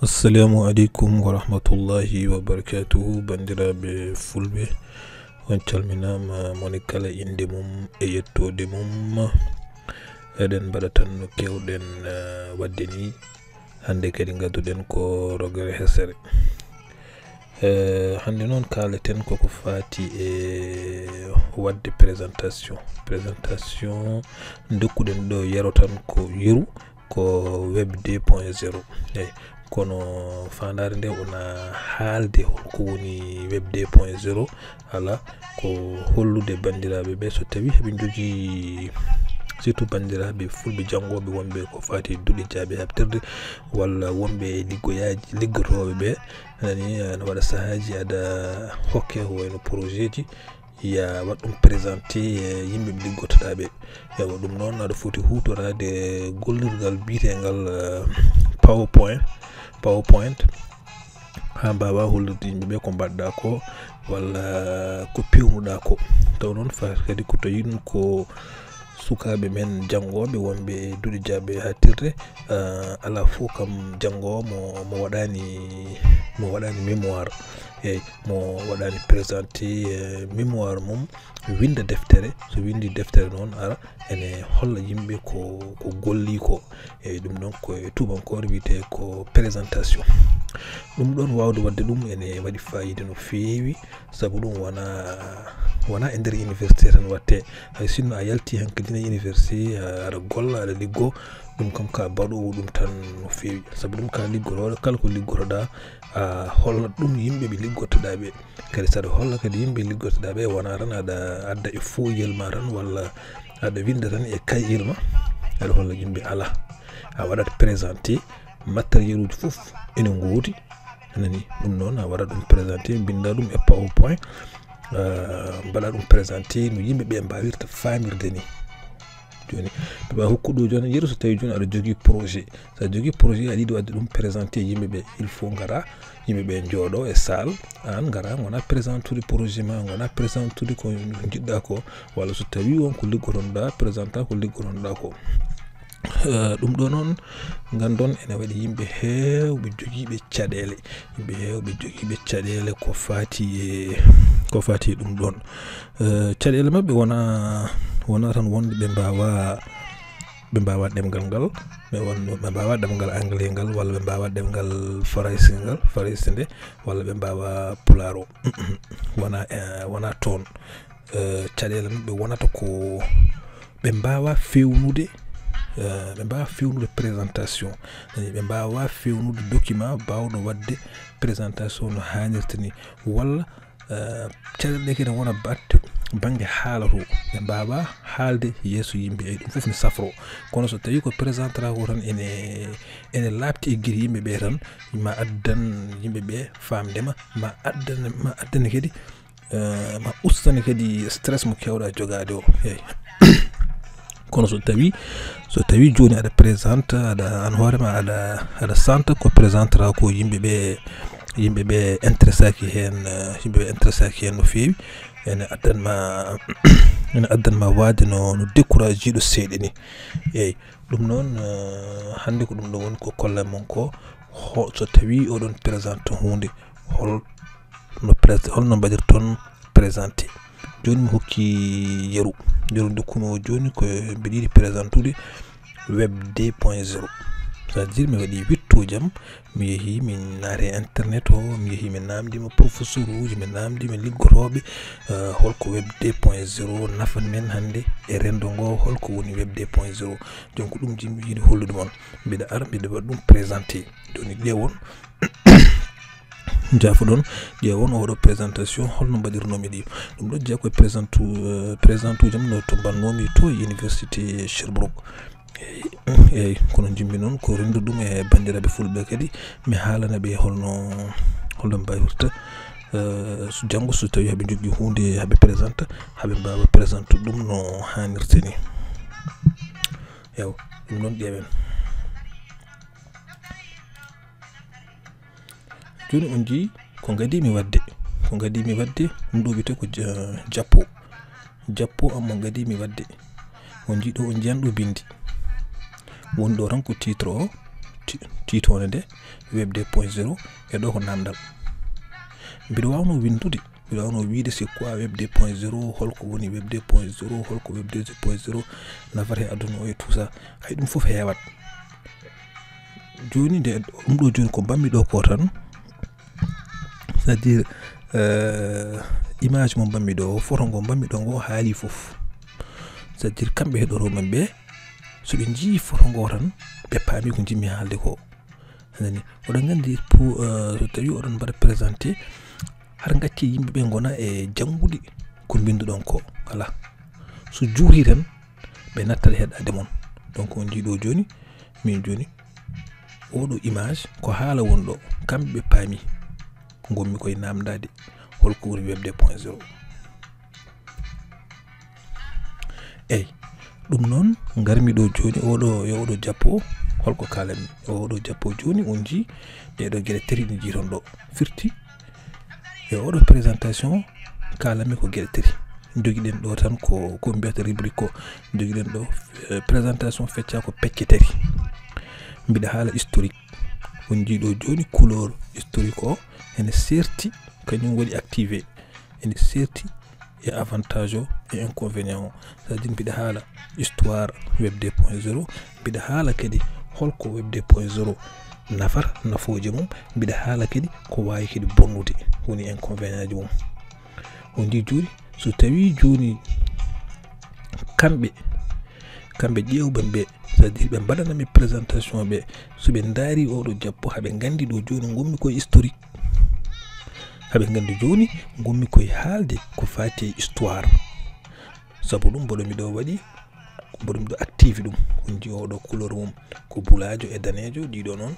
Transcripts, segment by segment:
Assalamu alaikum wa rahmatullahi wa barakatuhu bandiraɓe fulɓe on calminama moni kala inde mum e yettode mum eɗen mbaɗa tan no kewɗen wadde ni hande kadi gadduɗen ko rogere hesere hande noon kaleten koko fati e wadde présentation dokkuɗen ɗo yaro tan ko yeru ko web 2.0 kono fandare nde wona haalde holko woni web 2.0 ala ko hollude bandiraɓe ɓe so tawi heɓe jogui surtout bandiraɓe fulɓe jangoɓe wonɓe ko fati duuɗi jaaɓe habtirde walla wonɓe liggoyaji liggotoɓe ɓe anani ne waɗa sahaji aɗa hokke ko wayno projet ji ya wat ɗum présenté yimɓe ɓe liggotoɗaɓe yawa ɗum noon aɗa foti hutorade gollirgal bitegal PowerPoint ha mbawa hollirde yimɓeɓe ko mbaɗɗa ko walla ko pewnuɗa ko taw noon fa kadi ko tawi ɗum ko sukaɓe men jangoɓe wonɓe duuɗi jaaɓe hattirde ala fo kam jangowo mo waɗani mémoire eyyi mo waɗani présenté mémoire mum winda deftere so windi deftere noon ara ene holla yimɓe ko golli ko eyyi ɗum ɗon koye tubankore wiyete ko présentation ɗum ɗon wawde wadde ɗum ene waɗi fayida no fewi saabu ɗum wona e nder université tan watte hay sinno a yalti hankkadine université aɗa golla aɗa liggo ɗum kam ka baɗowo ɗum tan no fewi saabu ɗum ka liggoroɗo kala ko liggotoɗa a hollat ɗum yimɓeɓe liggotoɗaɓe kadi saɗa holla kadi yimɓe liggotoɗaɓe wona tan aɗa adda e foyel ma tan walla aɗa winda tan e kayil ma aɗa holla yimɓe ala a waɗat présenté matériel uji foof ene goodi anani ɗum noon a waɗa ɗum présenté binda ɗum e PowerPoint mbaɗa ɗum présenté no yimɓeɓe mbawirta famirde ni joni ɓe hokkuɗo joni yeru so tawi joni aɗa jogui projet sa jogui projet aɗa yiiɗi wadde ɗum présenté yimɓeɓe il faut gara yimɓeɓe jooɗo e salle an gara gona présentude projet ma gona présentude ko jiɗɗa ko walla so tawi won ko liggotonoɗa présentant ko liggotonoɗa ko ɗum ɗo noon gandon ene waɗi yimɓe hewɓe joguiɓe caɗele ko fati e ɗum ɗon caɗele mabɓe wona tan wonde ɓe mbawa ɗemgal ngal ɓe mbawa ɗemgal anglais ngal walla ɓe mbawa ɗemgal faraysé nde walla ɓe mbawa pular o wona toon caɗele mabɓe wonata ko ɓe mbawa fewnude présentation ɓe mbawa fewnude document bawɗo wadde présentation no hannirta ni walla caɗele ɗe kene wona batte banggue haala to ɓe mbawa haalde yeeso yimɓe ɗum foof ne safro kono so tawi ko présentera ko tan ene labti e guiri yimɓeɓe tan ma addan yimɓeɓe famdema ma addane kadi ma ustane kadi stress mo kewɗa jogade o eyyi kono so tawi joni aɗa présente aɗa an hoorema aɗa santa ko présentera ko yimɓeɓe intéressaki hen no fewi ene addanma wade no décourage jiɗo seeɗa ni eyyi ɗum noon hande ko ɗum ɗo woni ko kollan mon ko so tawi oɗon présente hunde holno mbaɗirton présenté joni mi hokki yeru dokkumi o joni ko mbiɗa yiiɗi présentude web 2.0 c'est à dire mi waɗi wittojam mi yeehi min naati internet o mi yeehi mi namdima professeur uji mi namdima liggotoɓe holko web 2.0 nafan men hande e rendo ngo holko woni web 2.0 donc ɗum jimmi yiiɗi hollude moon mbiɗa ara mbiɗa waɗa ɗum présenté joni ƴewon jafoɗon ƴewon oɗo présentation holno mbaɗirnomi ɗi ɗum ɗo jeeya koye présente ujam no to bannomi to université Sherbrooke eyyi kono jimmi noon ko rendu ɗum e bandiraɓe fulɓe kadi mi haalanaɓe holno mbawirta so janggo so tawi haɓe jogui hunde haɓe présente haɓe mbawa présente ɗum no hannirta ni ewa ɗum noon ƴeewen joni on jii ko gadimi wadde ɗum ɗo wiyete ko jappo ammo gadimi wadde on jiiɗo on jiyan ɗo bindi woni ɗo tan ko titre titone nde web 2.0 e ɗo ko namdal mbiɗo wawno windude mbiɗo wawno wiide c'est quoi web 2.0 holko woni web 2.0 holko web 2.0 nafata e aduna o e tout ça hay ɗum fof heewat joni nde ɗum ɗo joni ko bammi ɗo ko tan c'est à dire image mo bammi ɗo photo ngo bammi ɗo ngo haali fof c'est à dire kamɓe heɗoroɓe ɓe so ɓe jii photo ngo tan ɓe paami ko jimmi haalde ko nani oɗon gandi pour so tawi oɗon mbaɗa présenté har gacce yimɓe ɓe gona e janngude ko binduɗon ko ala so juuri tan ɓe nattat heɗade mon donc on jiiɗo joni min joni oɗo image ko haala wonɗo kamɓe ɓe paami gommi koye namdade holko woni web 2.0 eyyi ɗum noon garmi ɗo joni oɗo yo oɗo jappo holko kalanmi oɗo jappo joni on ji ɗeɗo gueɗe tati ɗi jiiton ɗo firti e oɗo présentation kalami ko gueɗe tati joguiɗen ɗo tan ko mbiyata rubrique ko joguiɗen ɗo présentation fecca ko pecce tati mbiɗa haala historique on jiiɗo joni couleur historique o ene serti kañum waɗi activé ene serti e avantage o e inconvénient o c'est à dire mbiɗa haala histoire web 2.0 mbiɗa haala kadi holko web 2.0 nafata nafooje mum mbiɗa haala kadi ko wawi kadi bonnude woni inconvénient ji mum on ndi joni so tawi joni kamɓe ƴewɓe ɓe c'est à dire ɓe mbaɗanami présentation ɓe so ɓe daari oɗo jappo haɓe gandi ɗo joni gommi koye historique haɓe gandi joni gommi koye haalde ko fati e histoire saabu ɗum mboɗo miɗo waɗi mboɗo miɗo active ɗum on ji oɗo couleur mum ko bulajo e danejo ɗiɗo noon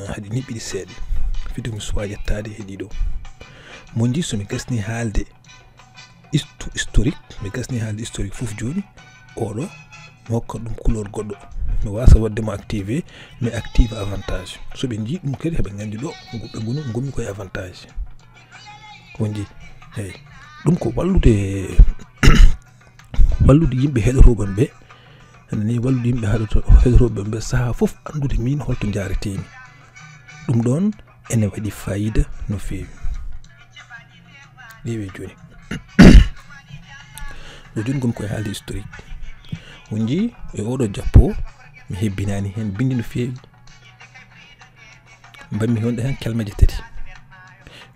haɗi niɓɓiɗi seeɗa fidi mi suwa yettade e ɗiɗo mo ji somi gasni haalde historique mi gasni haalde historique fof joni oɗo mi hokkat ɗum couleur goɗɗo mi wasa wadde mo activé mi active avantage so ɓe jii ɗum kadi haɓe gandi ɗo ɓe gommi koye avantage on ji eyyi ɗum ko wallude yimɓe heɗotoɓe ɓe ni wallude yimɓe heɗotoɓe ɓe saaha fof andude min holto jaretemi ɗum ɗon ene waɗi fayida no fewi ɗewe joni ɗo joni gommi koye haalde historique on jii e oɗo jappo mi hebbinani hen bindi no fewi mbammi wonde hen kelmeje tati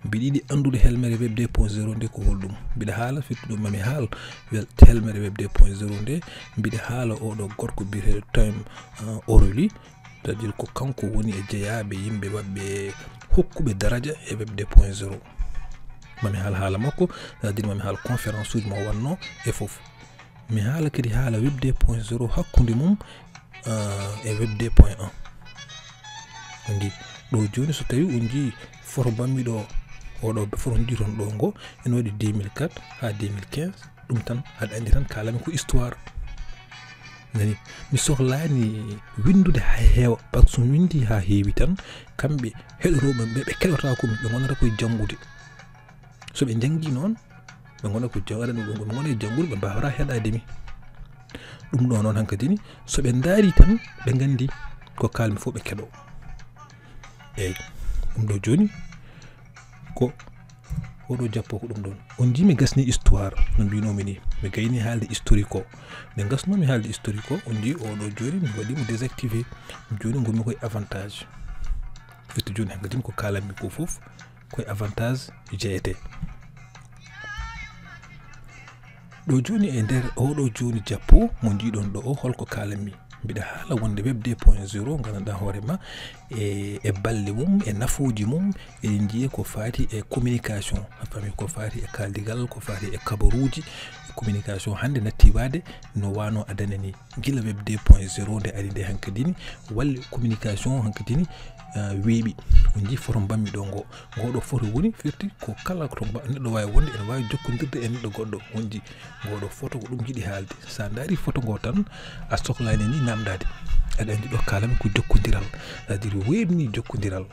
mbiɗa yiɗi andude helmere web 2.0 nde ko holɗum mbiɗa haala firti ɗum mami haal helmere web 2.0 nde mbiɗa haala oɗo gorko biyeteɗo time Aurélie c'est à dire ko kanko woni e jeeyaɓe yimɓe mabɓe hokkuɓe daraja e web 2.0 mami haala makko c'est à dire mami haala conférence uji mo wanno e foof mi haala kadi haala web 2.0 hakkude mum e web 2.1 on ndi ɗo joni so tawi on jii photo bammiɗo oɗo photo jiiton ɗo ngo ene waɗi 2004 ha 2015 ɗum tan aɗa andi tan kalami ko histoire nani mi sohlani windude ha heewa par ce que so windi ha heewi tan kamɓe heɗoroɓe ɓe keɗota komi ɓe gonata koye janggude so ɓe jangi noon ɓe gona ko ɓe gona e janggude ɓe mbawata heɗademi ɗum ɗo noon hankkadini so ɓe daari tan ɓe gandi ko kalmi fof ɓe keɗo eyyi ɗum ɗo joni ko oɗo jappo ko ɗum ɗon on ji mi gasni histoire no mbinomi ni mi gayni haalde historique o nde gasnomi haalde historique o on ji oɗo joni mi waɗimo désactivé joni gommi koye avantage firti joni hankkadini ko kalanmi ko foof koye avantage jeyete ɗo joni e nder oɗo joni jappo mo jiiɗon ɗo o holko kalanmi mbiɗa haala wonde web 2.0 gandanɗa hoorema e balle mum e nafoji mum eɗen jiiya ko fati e communication a fami ko fati e kaldigal ko fati e kabaruji communication hande natti wade no wano adana ni gila web 2.0 nde ari nde hankkadini walli communication hankkadini weeɓi on jii photo bammi ɗo ngoɗo photo woni firti ko kala to neɗɗo wawi wonde ene wawi jokkodirde e neɗɗo goɗɗo on jii ngoɗo photo ko ɗum jiiɗi haalde sa daari photo ngo tan a sohlani ni namdade aɗa andi ɗo kalami ko jokkodiral c'est à dire weɓni jokkodiral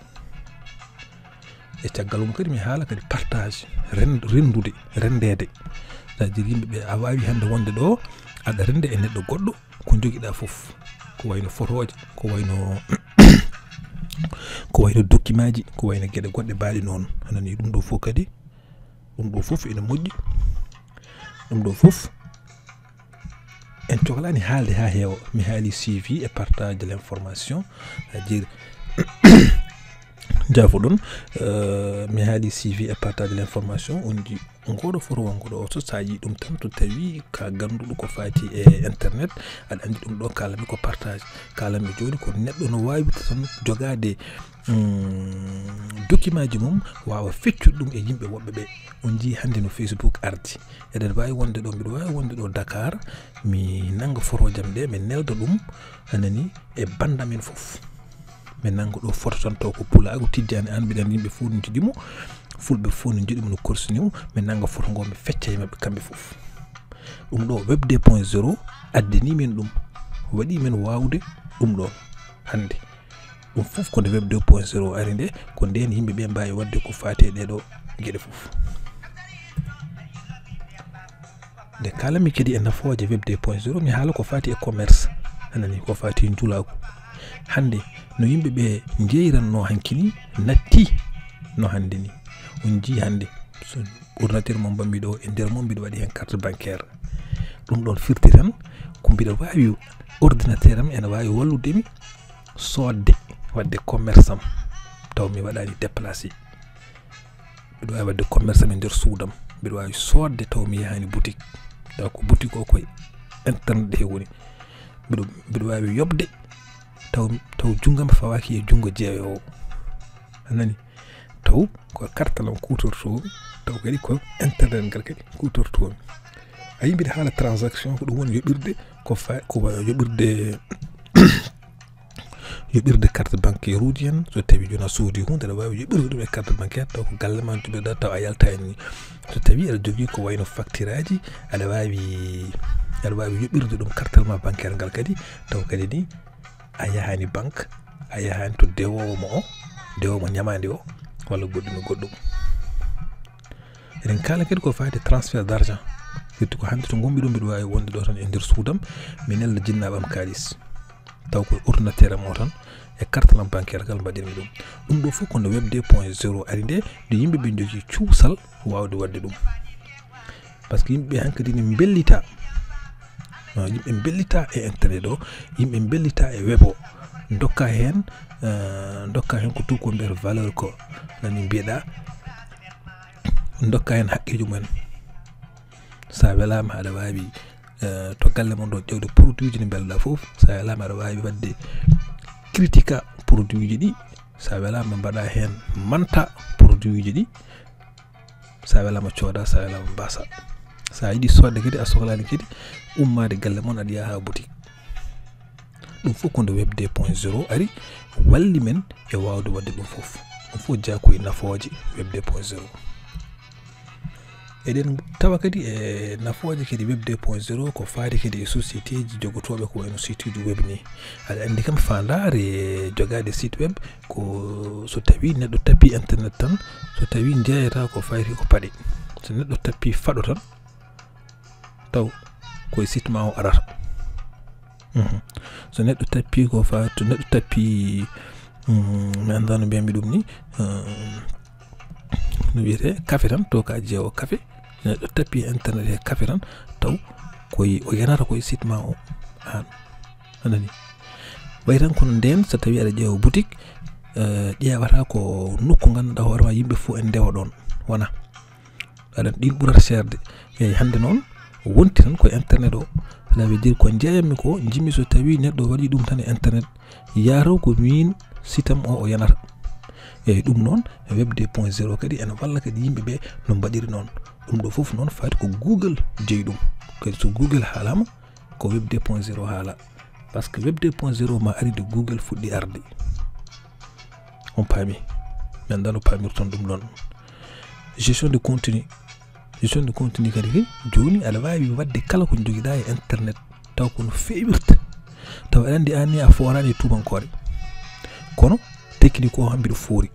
e caggal mum kadi mi haala kadi partage rendude rendede c'est à dire yimɓeɓe a wawi hande wonde ɗo aɗa rende e neɗɗo goɗɗo ko joguiɗa foof ko wayno photoje ko wayno ko wayno document ji ko wayno gede godde baadi non anani dum do fo kadi dum do fof ina moddi dum do fof en cohlani haalde ha heewa mi haali suivi et partage de l'information c'est-à-dire jafodon mi haali suivi et partage de l'information on dit ngodo foro wangodo so saaji dum tan to tawi ka gandudo ko faati e internet ad andi dum do kala mi ko partage kala mi joni ko neddo no wawi tan jogade document ji mum waawa feccu dum e yimbe wobbe be on ji hande no Facebook ardi eden wawi wonde do bido wawi wonde do Dakar mi nanga foro jamde mi neldo dum anani e banda men fof mi nanga do photo tan to ko pulaago tijjani an bidan yimbe fu dum tijimo fulbe fu no jodi mo course niw mi nanga photo ngo mi fecce mabbe kambe fof dum do web 2.0 addini men dum wadi men waawde dum do hande dum fof ko web 2.0 ari nde ko den yimbe be mbaawi wadde ko faate de do gede fof de kala mi kedi en nafooje web 2.0 mi haala ko faati e commerce anani ko faati njulaago hande no yimbe be njeyranno hankini natti no hande ni on ji hande so ordinateur mon bambi do e der mon bido wadi hen carte bancaire dum don firti tan ko bido waawi ordinateur am en waawi wallude mi sodde wadde commerce am taw mi wadani déplacer bido waawi wadde commerce am e der suudam bido waawi sodde taw mi yahani boutique taw ko boutique o koy internet he woni bido waawi yobde taw jungam fawaaki e jungo jeeyo anani taw ko carte lam kutorto taw kadi ko internet gal kadi kutorto ayi bi hala transaction ko dum woni yobirde ko yobirde yobirde carte bancaire ruudien so tawi jona soodi hunde da wawi yobirde dum e carte bancaire taw ko galle man tube da taw ayalta en so tawi ala jogi ko wayno facturaji ala wawi yobirde dum carte ma bancaire gal kadi taw kadi ni ayahani bank ayahani to dewowo mo nyamande o wala goddum eden kala kadi ko faade transfert d'argent surtout ko hande to gombi dum bido wawi wonde do tan e der suudam minel jinnabam kalis taw ko ordinateur mo tan e carte lam bancaire gal badirmi dum do fu ko no web 2.0 ari nde do yimbe be jogi ciusal wawde wadde dum parce que yimbe hankadi ni bellita yimbe bellita e internet do yimbe bellita e web o dokka hen ko tuko ber valeur ko nani bieda dokka hen hakkeju men sa welama ada wawi to galle mon do jewde produit ji ni belda fof sa welama ada wawi wadde critique produit ji di sa welama bada hen manta produit ji di sa welama cioda sa welama basa sa yidi sodde kedi a sohlani kedi ummade galle mon adi ha boutique dum fu ko web 2.0 ari walli men e wawde wadde dum fof dum fu jako nafooje web 2.0 eden tawa kadi e nafooje kedi web 2.0 ko faade kedi e société ji jogotobe ko wayno site ji web ni ala andi kam faandare jogade site web ko so tawi neddo tapi internet tan so tawi njeyata ko fayti ko pade so neddo tapi fado tan taw ko site ma o arata so neddo tapi ko faatu neddo tapi mi andano bembi dum ni no wiete café tan to ka jeewo café neddo tapi internet e café tan taw koy o yanata koy site ma o an anani way tan kono den so tawi ada jeewo boutique ƴewata ko nokku ganduɗa hoorema yimɓe fu en ndewa ɗon wona aɗan ɗin ɓurata serde eyi hande noon wonti tan ko internet o cela veut dire ko jeeyami ko jimmi so tawi neɗɗo waɗi ɗum tan e internet yaro ko min sitam o yanata eyi ɗum noon web 2.0 kadi ene walla kadi yimɓe ɓe no mbaɗiri noon ɗum ɗo fof noon faati ko Google jeeyi ɗum kadi so Google haalama ko web 2.0 haala par ce que web 2.0 ma ari de Google fuɗɗi arde on paami mi andano paamirton ɗum ɗon gestion de contenu kadi joni aɗa wawi wadde kala ko joguiɗa e internet taw ko no feewirta taw aɗa andi anni a forani tubankore kono technique o hambiɗo foori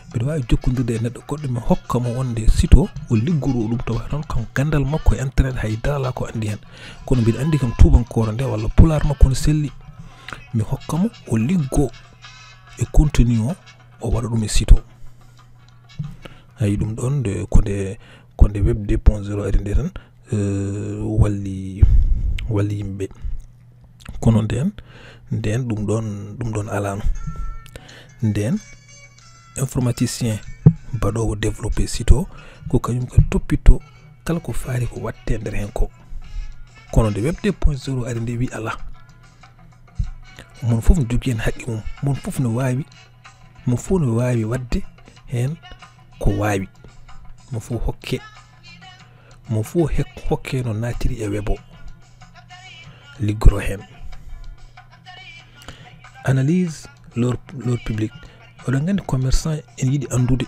mbiɗa wawi jokkodirde e neɗɗo goɗɗo mi hokkamo wonde site o liggoro ɗum tawa tan kam gandal makko e internet hay darala ko andi hen kono mbiɗa andi kam tubankore nde walla pular makko no selli mi hokkamo o liggo e contenu o o waɗa ɗum e site o ayi ɗum ɗon de konde web 2.0 ari nde tan walli yimɓe kono nden ɗum ɗon alano nden informaticien baɗowo développé site o ko kañum ka toppito kala ko faari ko watte nder hen ko kono nde web 2.0 ari nde wi ala mon fof no jogui hen haqqi mum mon fof no wawi wadde hen ko wawi mo fof hokke no natiri e web o liggoro hen analyse leur public oɗon gandi commerçant en yiɗi andude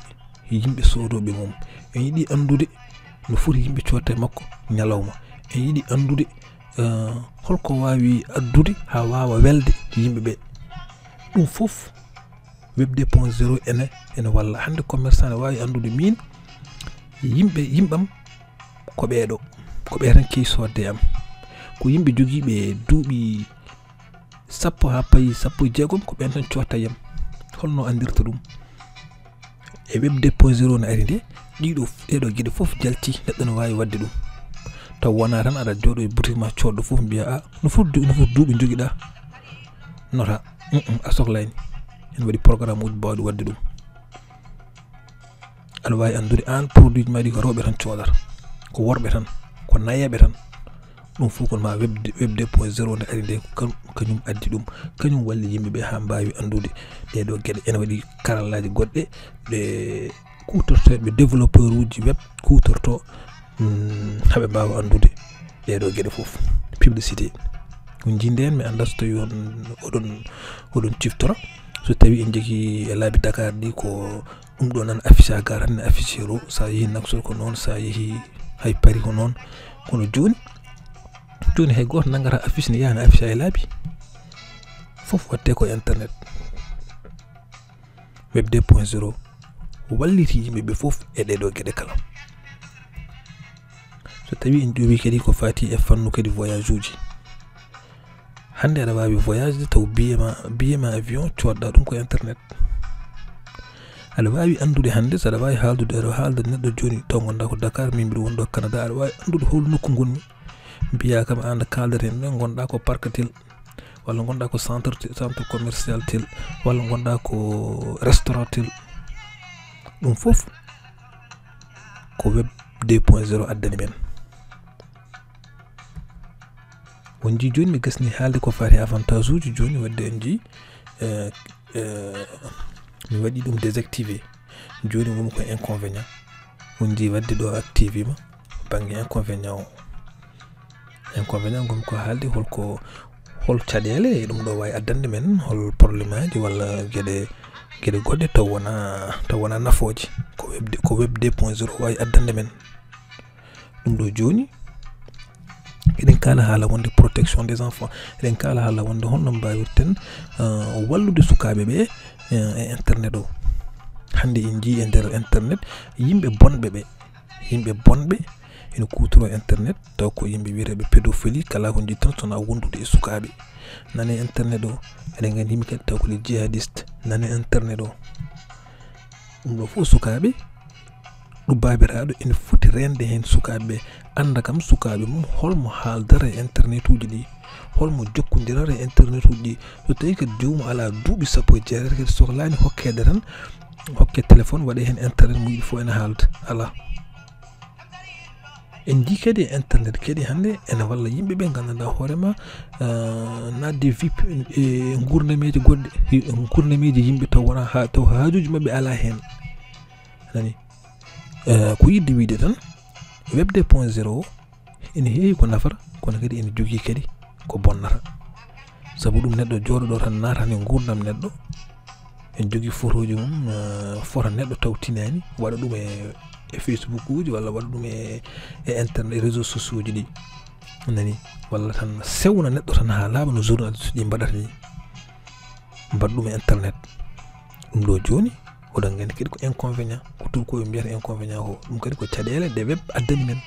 yimɓe sodoɓe mum en yiɗi andude no foti yimɓe cotta e makko ñalawma en yiɗi andude holko wawi addude ha wawa welde yimɓeɓe ɗum fof web 2.0 ene walla hande commerçant ne wawi andude min yimɓam ko ɓeɗo ko ɓe tan kewi sodde am ko yimɓe joguiɓe duuɓi 10 ha payi 16 ko ɓen tan cotta yam holno andirta ɗum e web 2.0 no ari nde ɗeɗo gueɗe foof jalti neɗɗo no wawi wadde ɗum taw wona tan aɗa jooɗo e boutique ma coɗɗo foof mbiya a no fof duuɓi joguiɗa nota a sohlani en waɗi programme uji bawɗi wadde ɗum aɗa wawi andude an produit maɗi ko rewɓe tan codata ko worɓe tan ko nayeɓe tan ɗum fof kon ma web 2.0 nde ari nde kañum addi ɗum kañum walli yimɓeɓe ha mbawi andude ɗeɗo gueɗe ene waɗi karallaji goɗɗe ɗe kutortoɓe développeur uji web kutorto haɓe mbawa andude ɗeɗo gueɗe foof publicité on jinden mi anda so tawi oɗon ciftora so tawi en jogui e laabi Dakar ɗi ko ɗum ɗo nan affiche gar tan ne affiche ro sa yeehi Nouakchott ko noon sa yeehi hay Paris ko noon kono joni hay goto nangata affiche ne yaha affiche e laabi foof watte ko internet web 2.0 walliti yimɓeɓe foof e ɗeɗo gueɗe kala so tawi en ƴowi kadi ko fati e fannu kadi voyage uji hande aɗa wawi voyage taw biyema avion coɗɗa ɗum ko internet aɗa wawi andude hande saɗa wawi haalde neɗɗo joni taw gonɗa ko Dakar min mbiɗa wonɗo Canada aɗa wawi andude hol nokku gonmi mbiya kam anda kaldete ɗo gonɗa ko parc tel walla gonɗa ko centre commercial tel walla gonɗa ko restaurant tel ɗum fof ko web 2.0 addani men on ji joni mi gasni haalde ko fati avantage uji joni wadde en ji mi waɗi ɗum désactivé joni woni ko inconvénient on ji wadde ɗo activé ma banggue inconvénient gomi ko haalde hol caɗele ɗum ɗo wawi addande men hol probléme aji walla gueɗe goɗɗe taw wona nafoje ko web 2.0 wawi addande men ɗum ɗo joni eɗen kala haala wonde protection des enfants eɗen kala haala wonde honno mbawirten wallude sukaɓe ɓe e internet o hande en ji e nder internet yimɓe bonɓe ene kutoro internet taw ko yimɓe wiyeteɓe pédophilie kala ko jiɗi tan sona wondude e sukaɓe nane internet o eɗen gandi yimɓe kadi taw ko les djihadiste nane internet o ɗum ɗo fof sukaɓe ɗum babiraɗo ene foti rende hen sukaɓe anda kam sukaɓe mum holmo haaldara e internet uji ɗi holmo jokkodirara e internet uji ɗi so tawi kadi jomum ala duuɓi 16 kadi sohlani hokkede tan hokke téléphone waɗe hen internet mo yiɗi fo ene haalda ala en ji kadi e internet kadi hande ene walla yimɓeɓe gandanɗa hoorema nadde vip e gurnameji goɗɗe gurnameji yimɓe taw wona taw haajuji mabɓe ala hen nani ko yidde wiide tan web 2.0 o ene heewi ko nafata kono kadi ene jogui kadi ko bonnata saabu ɗum neɗɗo jooɗoɗo tan natani gurdam neɗɗo en jogui photoji mum photo neɗɗo taw tinani waɗa ɗum e Facebook uji walla waɗa ɗum e internet réseaux sociaux ji ɗi nani walla tan sewna neɗɗo tan ha laaɓa no journaliste ɗi mbaɗata ni mbaɗa ɗum e internet ɗum ɗo joni oɗon gandi kadi ko inconvénient ko turkoɓe mbiyata inconvénient ko ɗum kadi ko caɗele de web addani men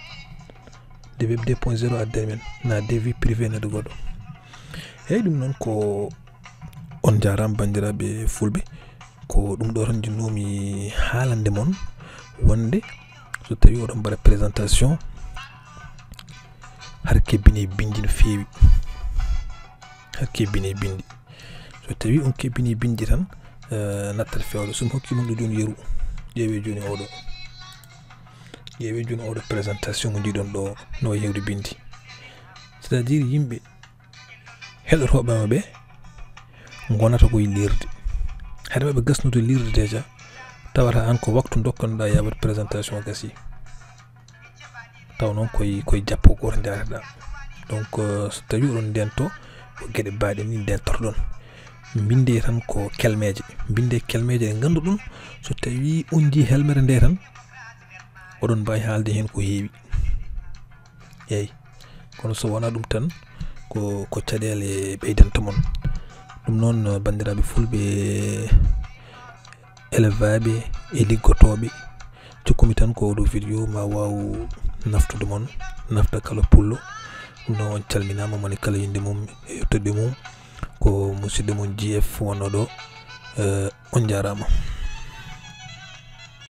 de web 2.0 addani men na de vie privé neɗɗo goɗɗo eyyi ɗum noon ko on jarama bandiraɓe fulɓe ko ɗum ɗo tan jinnomi haalande mon wonde so tawi oɗon mbaɗa présentation har kebbine bindi no feewi har kebbine bindi so tawi on kebbini bindi tan nattat fewde sum hokkimon ɗo joni yeru ƴeewe joni oɗo présentation mo jiɗon ɗo no yewde bindi c'est à dire yimɓe heɗotoɓe maɓe gonata koye lirde haade maɓe gasnude lirde déjà tawata an ko waktu dokkanɗa yawat présentation gasi taw noon koye jappo goto jarateɗa donc so tawi oɗon ndento ko gueɗe mbaɗe ni ndentorɗon binde tan ko kelmeje binde kelmeje ɗe ganduɗon so tawi on ji helmere nde tan oɗon mbawi haalde hen ko heewi eyyi kono so wona ɗum tan ko caɗele ɓeydanta mon ɗum noon bandiraɓe fulɓe élevaɓe e liggotoɓe cikkumi tan ko oɗo vidéo ma waw naftude mon nafta kala pullo ɗum noon on calminama moni kala yinde mum e yettude mum ko musidɗo mon JF wonno ɗo on jarama.